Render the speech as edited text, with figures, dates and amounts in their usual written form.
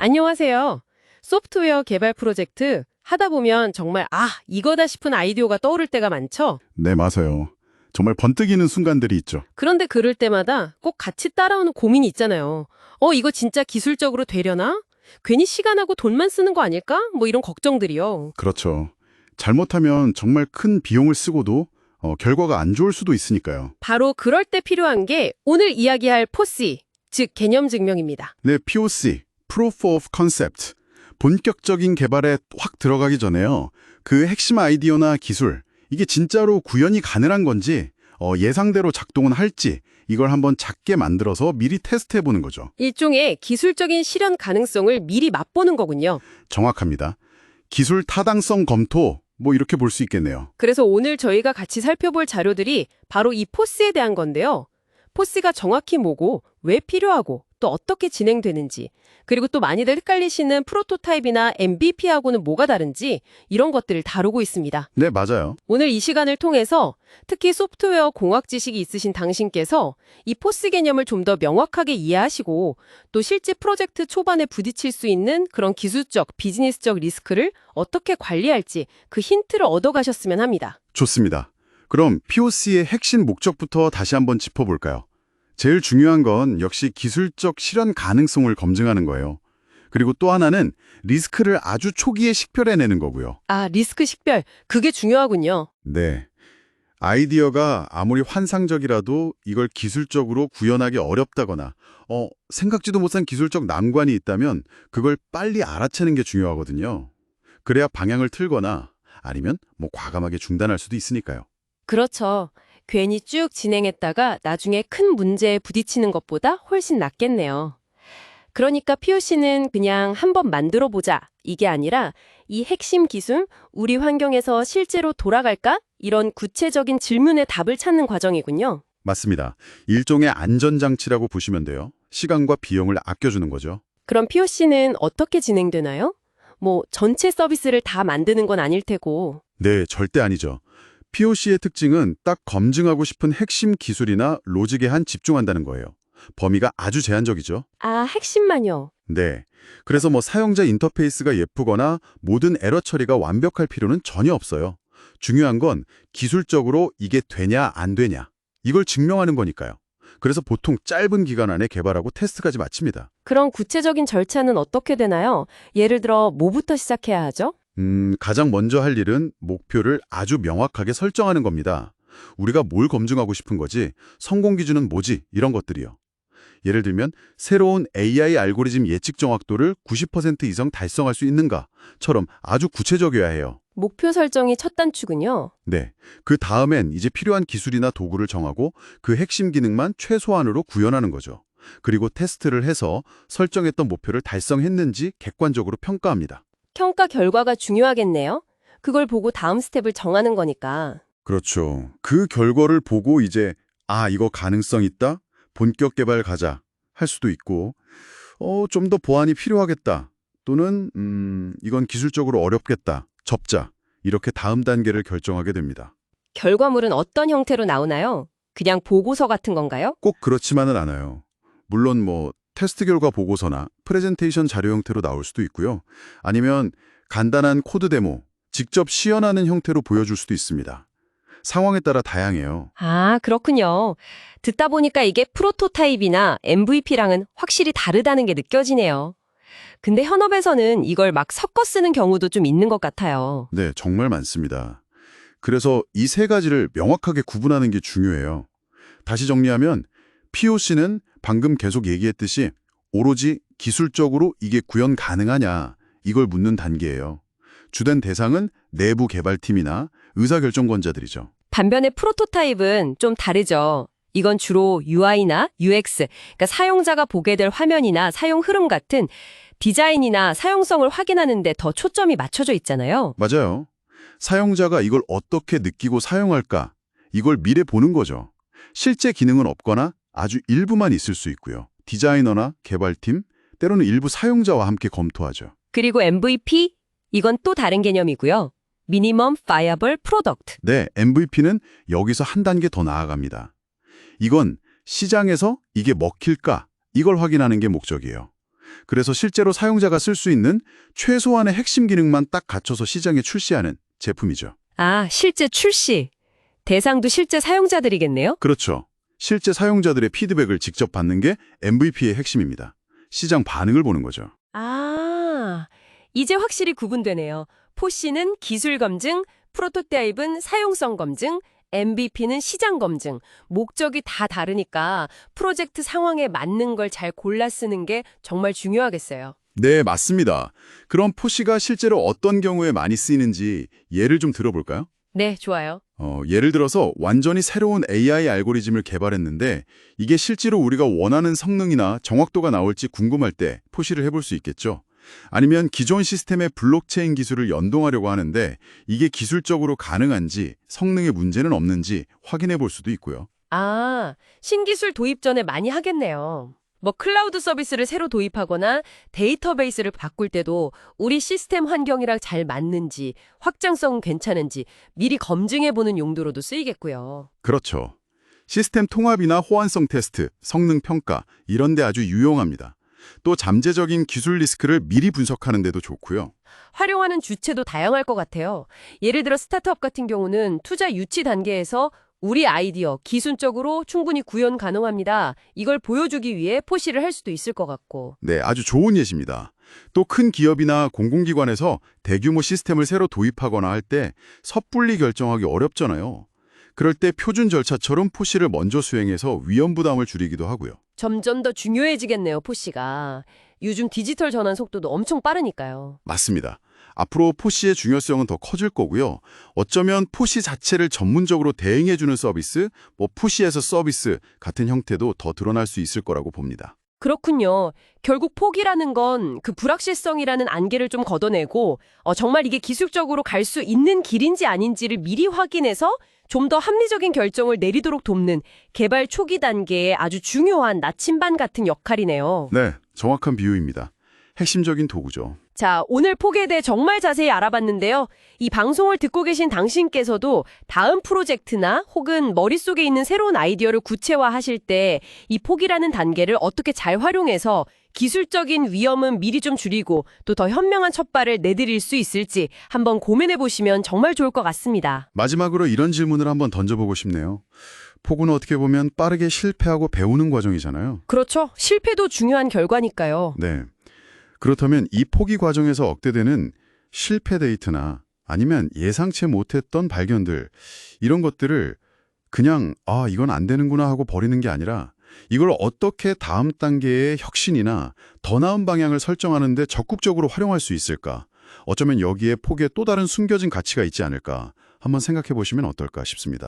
안녕하세요. 소프트웨어 개발 프로젝트 하다 보면 정말 이거다 싶은 아이디어가 떠오를 때가 많죠? 네, 맞아요. 정말 번뜩이는 순간들이 있죠. 그런데 그럴 때마다 꼭 같이 따라오는 고민이 있잖아요. 이거 진짜 기술적으로 되려나? 괜히 시간하고 돈만 쓰는 거 아닐까? 뭐 이런 걱정들이요. 그렇죠. 잘못하면 정말 큰 비용을 쓰고도 결과가 안 좋을 수도 있으니까요. 바로 그럴 때 필요한 게 오늘 이야기할 POC, 즉 개념 증명입니다. 네, POC, Proof of Concept. 본격적인 개발에 확 들어가기 전에요. 그 핵심 아이디어나 기술, 이게 진짜로 구현이 가능한 건지, 예상대로 작동은 할지, 이걸 한번 작게 만들어서 미리 테스트해보는 거죠. 일종의 기술적인 실현 가능성을 미리 맛보는 거군요. 정확합니다. 기술 타당성 검토, 뭐 이렇게 볼 수 있겠네요. 그래서 오늘 저희가 같이 살펴볼 자료들이 바로 이 포스에 대한 건데요. 포스가 정확히 뭐고, 왜 필요하고, 또 어떻게 진행되는지, 그리고 또 많이들 헷갈리시는 프로토타입이나 MVP하고는 뭐가 다른지 이런 것들을 다루고 있습니다. 네, 맞아요. 오늘 이 시간을 통해서 특히 소프트웨어 공학 지식이 있으신 당신께서 이 포스 개념을 좀 더 명확하게 이해하시고 또 실제 프로젝트 초반에 부딪힐 수 있는 그런 기술적, 비즈니스적 리스크를 어떻게 관리할지 그 힌트를 얻어가셨으면 합니다. 좋습니다. 그럼 POC의 핵심 목적부터 다시 한번 짚어볼까요? 제일 중요한 건 역시 기술적 실현 가능성을 검증하는 거예요. 그리고 또 하나는 리스크를 아주 초기에 식별해내는 거고요. 리스크 식별, 그게 중요하군요. 네. 아이디어가 아무리 환상적이라도 이걸 기술적으로 구현하기 어렵다거나 생각지도 못한 기술적 난관이 있다면 그걸 빨리 알아채는 게 중요하거든요. 그래야 방향을 틀거나 아니면 과감하게 중단할 수도 있으니까요. 그렇죠. 괜히 쭉 진행했다가 나중에 큰 문제에 부딪히는 것보다 훨씬 낫겠네요. 그러니까 POC는 그냥 한번 만들어 보자 이게 아니라 이 핵심 기술, 우리 환경에서 실제로 돌아갈까? 이런 구체적인 질문에 답을 찾는 과정이군요. 맞습니다. 일종의 안전장치라고 보시면 돼요. 시간과 비용을 아껴주는 거죠. 그럼 POC는 어떻게 진행되나요? 전체 서비스를 다 만드는 건 아닐 테고. 네, 절대 아니죠. POC의 특징은 딱 검증하고 싶은 핵심 기술이나 로직에 한 집중한다는 거예요. 범위가 아주 제한적이죠. 핵심만요. 네. 그래서 사용자 인터페이스가 예쁘거나 모든 에러 처리가 완벽할 필요는 전혀 없어요. 중요한 건 기술적으로 이게 되냐 안 되냐 이걸 증명하는 거니까요. 그래서 보통 짧은 기간 안에 개발하고 테스트까지 마칩니다. 그런 구체적인 절차는 어떻게 되나요? 예를 들어 뭐부터 시작해야 하죠? 가장 먼저 할 일은 목표를 아주 명확하게 설정하는 겁니다. 우리가 뭘 검증하고 싶은 거지, 성공 기준은 뭐지, 이런 것들이요. 예를 들면 새로운 AI 알고리즘 예측 정확도를 90% 이상 달성할 수 있는가처럼 아주 구체적이어야 해요. 목표 설정이 첫 단추군요. 네, 그 다음엔 이제 필요한 기술이나 도구를 정하고 그 핵심 기능만 최소한으로 구현하는 거죠. 그리고 테스트를 해서 설정했던 목표를 달성했는지 객관적으로 평가합니다. 평가 결과가 중요하겠네요. 그걸 보고 다음 스텝을 정하는 거니까. 그렇죠. 그 결과를 보고 이제 이거 가능성 있다? 본격 개발 가자 할 수도 있고 좀 더 보완이 필요하겠다. 또는 이건 기술적으로 어렵겠다. 접자. 이렇게 다음 단계를 결정하게 됩니다. 결과물은 어떤 형태로 나오나요? 그냥 보고서 같은 건가요? 꼭 그렇지만은 않아요. 물론 테스트 결과 보고서나 프레젠테이션 자료 형태로 나올 수도 있고요. 아니면 간단한 코드 데모, 직접 시연하는 형태로 보여줄 수도 있습니다. 상황에 따라 다양해요. 그렇군요. 듣다 보니까 이게 프로토타입이나 MVP랑은 확실히 다르다는 게 느껴지네요. 근데 현업에서는 이걸 막 섞어 쓰는 경우도 좀 있는 것 같아요. 네, 정말 많습니다. 그래서 이 세 가지를 명확하게 구분하는 게 중요해요. 다시 정리하면 POC는 방금 계속 얘기했듯이 오로지 기술적으로 이게 구현 가능하냐 이걸 묻는 단계예요. 주된 대상은 내부 개발팀이나 의사결정권자들이죠. 반면에 프로토타입은 좀 다르죠. 이건 주로 UI나 UX, 그러니까 사용자가 보게 될 화면이나 사용 흐름 같은 디자인이나 사용성을 확인하는 데 더 초점이 맞춰져 있잖아요. 맞아요. 사용자가 이걸 어떻게 느끼고 사용할까 이걸 미래 보는 거죠. 실제 기능은 없거나 아주 일부만 있을 수 있고요. 디자이너나 개발팀, 때로는 일부 사용자와 함께 검토하죠. 그리고 MVP, 이건 또 다른 개념이고요. Minimum Viable Product. 네, MVP는 여기서 한 단계 더 나아갑니다. 이건 시장에서 이게 먹힐까? 이걸 확인하는 게 목적이에요. 그래서 실제로 사용자가 쓸 수 있는 최소한의 핵심 기능만 딱 갖춰서 시장에 출시하는 제품이죠. 아, 실제 출시. 대상도 실제 사용자들이겠네요? 그렇죠. 실제 사용자들의 피드백을 직접 받는 게 MVP의 핵심입니다. 시장 반응을 보는 거죠. 아, 이제 확실히 구분되네요. 포시는 기술 검증, 프로토타입은 사용성 검증, MVP는 시장 검증. 목적이 다 다르니까 프로젝트 상황에 맞는 걸 잘 골라 쓰는 게 정말 중요하겠어요. 네, 맞습니다. 그럼 포시가 실제로 어떤 경우에 많이 쓰이는지 예를 좀 들어볼까요? 네, 좋아요. 예를 들어서 완전히 새로운 AI 알고리즘을 개발했는데 이게 실제로 우리가 원하는 성능이나 정확도가 나올지 궁금할 때 포시를 해볼 수 있겠죠. 아니면 기존 시스템의 블록체인 기술을 연동하려고 하는데 이게 기술적으로 가능한지 성능에 문제는 없는지 확인해 볼 수도 있고요. 아, 신기술 도입 전에 많이 하겠네요. 뭐 클라우드 서비스를 새로 도입하거나 데이터베이스를 바꿀 때도 우리 시스템 환경이랑 잘 맞는지, 확장성은 괜찮은지 미리 검증해보는 용도로도 쓰이겠고요. 그렇죠. 시스템 통합이나 호환성 테스트, 성능 평가 이런 데 아주 유용합니다. 또 잠재적인 기술 리스크를 미리 분석하는 데도 좋고요. 활용하는 주체도 다양할 것 같아요. 예를 들어 스타트업 같은 경우는 투자 유치 단계에서 우리 아이디어, 기술적으로 충분히 구현 가능합니다. 이걸 보여주기 위해 포시를 할 수도 있을 것 같고. 네, 아주 좋은 예시입니다. 또 큰 기업이나 공공기관에서 대규모 시스템을 새로 도입하거나 할 때 섣불리 결정하기 어렵잖아요. 그럴 때 표준 절차처럼 포시를 먼저 수행해서 위험 부담을 줄이기도 하고요. 점점 더 중요해지겠네요, 포시가. 요즘 디지털 전환 속도도 엄청 빠르니까요. 맞습니다. 앞으로 포시의 중요성은 더 커질 거고요. 어쩌면 포시 자체를 전문적으로 대행해주는 서비스, 포시에서 서비스 같은 형태도 더 드러날 수 있을 거라고 봅니다. 그렇군요. 결국 포기라는 건 그 불확실성이라는 안개를 좀 걷어내고 정말 이게 기술적으로 갈 수 있는 길인지 아닌지를 미리 확인해서 좀 더 합리적인 결정을 내리도록 돕는 개발 초기 단계의 아주 중요한 나침반 같은 역할이네요. 네, 정확한 비유입니다. 핵심적인 도구죠. 자, 오늘 폭에 대해 정말 자세히 알아봤는데요. 이 방송을 듣고 계신 당신께서도 다음 프로젝트나 혹은 머릿속에 있는 새로운 아이디어를 구체화하실 때 이 폭이라는 단계를 어떻게 잘 활용해서 기술적인 위험은 미리 좀 줄이고 또 더 현명한 첫발을 내드릴 수 있을지 한번 고민해 보시면 정말 좋을 것 같습니다. 마지막으로 이런 질문을 한번 던져보고 싶네요. 폭은 어떻게 보면 빠르게 실패하고 배우는 과정이잖아요. 그렇죠. 실패도 중요한 결과니까요. 네. 그렇다면 이 포기 과정에서 억대되는 실패 데이트나 아니면 예상치 못했던 발견들 이런 것들을 그냥 이건 안 되는구나 하고 버리는 게 아니라 이걸 어떻게 다음 단계의 혁신이나 더 나은 방향을 설정하는 데 적극적으로 활용할 수 있을까? 어쩌면 여기에 폭에 또 다른 숨겨진 가치가 있지 않을까? 한번 생각해 보시면 어떨까 싶습니다.